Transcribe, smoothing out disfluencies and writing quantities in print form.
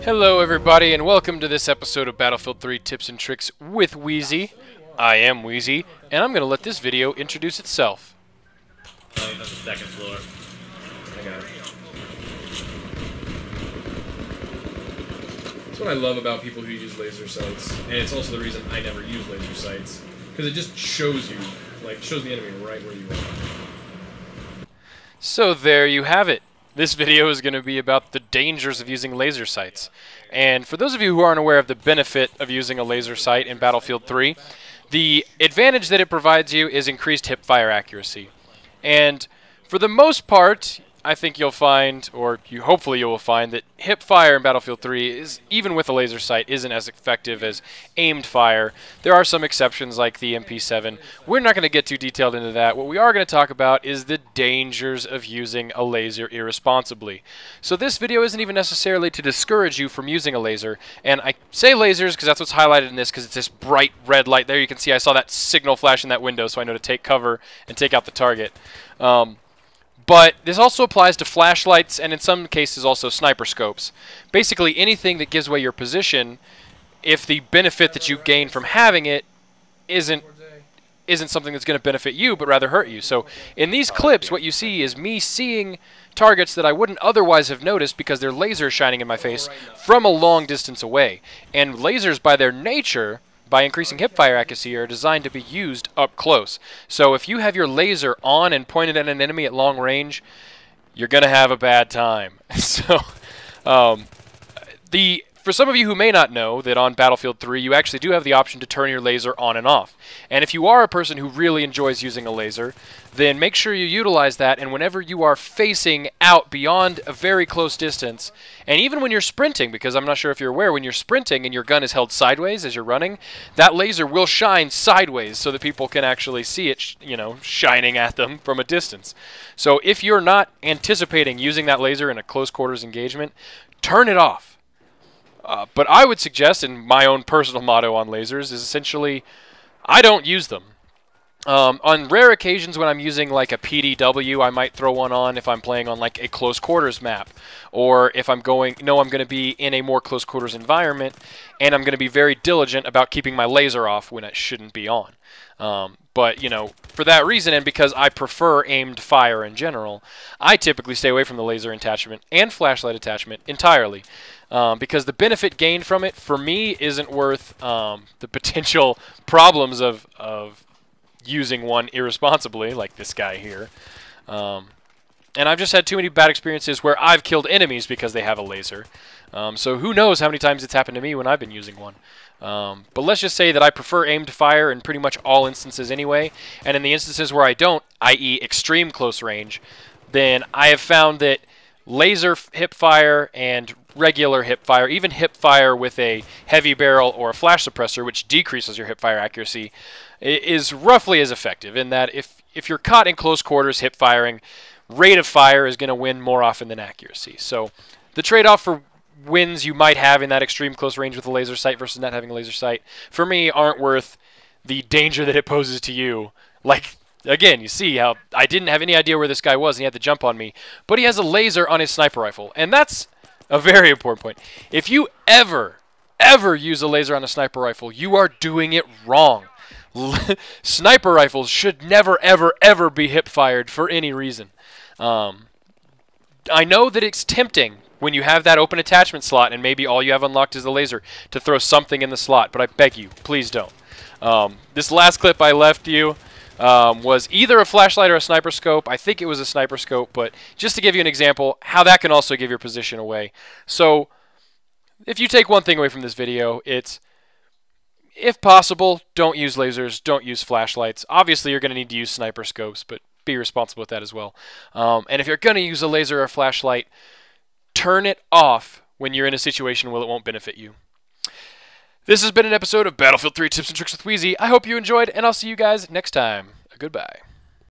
Hello everybody and welcome to this episode of Battlefield 3 Tips and Tricks with Wheezy. I am Wheezy, and I'm going to let this video introduce itself. Oh, he's on the second floor. I got it. That's what I love about people who use laser sights, and it's also the reason I never use laser sights, because it just shows you, shows the enemy right where you are. So there you have it. This video is going to be about the dangers of using laser sights. And for those of you who aren't aware of the benefit of using a laser sight in Battlefield 3, the advantage that it provides you is increased hip-fire accuracy. And for the most part, I think you'll find, or hopefully you will find, that hip fire in Battlefield 3 is, even with a laser sight, isn't as effective as aimed fire. There are some exceptions like the MP7. We're not going to get too detailed into that. What we are going to talk about is the dangers of using a laser irresponsibly. So this video isn't even necessarily to discourage you from using a laser. And I say lasers because that's what's highlighted in this, because it's this bright red light. There you can see I saw that signal flash in that window, so I know to take cover and take out the target. But this also applies to flashlights and in some cases also sniper scopes. Basically anything that gives away your position if the benefit that you gain from having it isn't something that's going to benefit you but rather hurt you. So in these clips what you see is me seeing targets that I wouldn't otherwise have noticed because their laser is shining in my face from a long distance away. And lasers by their nature, by increasing hipfire accuracy, are designed to be used up close. So if you have your laser on and pointed at an enemy at long range, you're going to have a bad time. So for some of you who may not know that on Battlefield 3 you actually do have the option to turn your laser on and off. And if you are a person who really enjoys using a laser, then make sure you utilize that, and whenever you are facing out beyond a very close distance, and even when you're sprinting, because I'm not sure if you're aware, when you're sprinting and your gun is held sideways as you're running, that laser will shine sideways so that people can actually see it, shining at them from a distance. So if you're not anticipating using that laser in a close quarters engagement, turn it off. But I would suggest, and my own personal motto on lasers is essentially, I don't use them. On rare occasions when I'm using like a PDW, I might throw one on if I'm playing on like a close quarters map, or if I'm going to be in a more close quarters environment, and I'm going to be very diligent about keeping my laser off when it shouldn't be on. But for that reason, and because I prefer aimed fire in general, I typically stay away from the laser attachment and flashlight attachment entirely. Because the benefit gained from it, for me, isn't worth the potential problems of using one irresponsibly, like this guy here. And I've just had too many bad experiences where I've killed enemies because they have a laser. So who knows how many times it's happened to me when I've been using one. But let's just say that I prefer aimed fire in pretty much all instances anyway. And in the instances where I don't, i.e. extreme close range, then I have found that laser hip fire and regular hip fire, even hip fire with a heavy barrel or a flash suppressor, which decreases your hip fire accuracy, is roughly as effective in that if you're caught in close quarters hip firing, rate of fire is going to win more often than accuracy. So the trade-off for wins you might have in that extreme close range with a laser sight versus not having a laser sight, for me, aren't worth the danger that it poses to you. Like, again, you see how I didn't have any idea where this guy was and he had to jump on me, but he has a laser on his sniper rifle, and that's a very important point. If you ever use a laser on a sniper rifle, you are doing it wrong. Sniper rifles should never, ever be hip-fired for any reason. I know that it's tempting when you have that open attachment slot and maybe all you have unlocked is the laser to throw something in the slot, but I beg you, please don't. This last clip I left you was either a flashlight or a sniper scope. I think it was a sniper scope, but just to give you an example, how that can also give your position away. So if you take one thing away from this video, it's, if possible, don't use lasers, don't use flashlights. Obviously, you're going to need to use sniper scopes, but be responsible with that as well. And if you're going to use a laser or a flashlight, turn it off when you're in a situation where it won't benefit you. This has been an episode of Battlefield 3 Tips and Tricks with Wheezy. I hope you enjoyed, and I'll see you guys next time. Goodbye.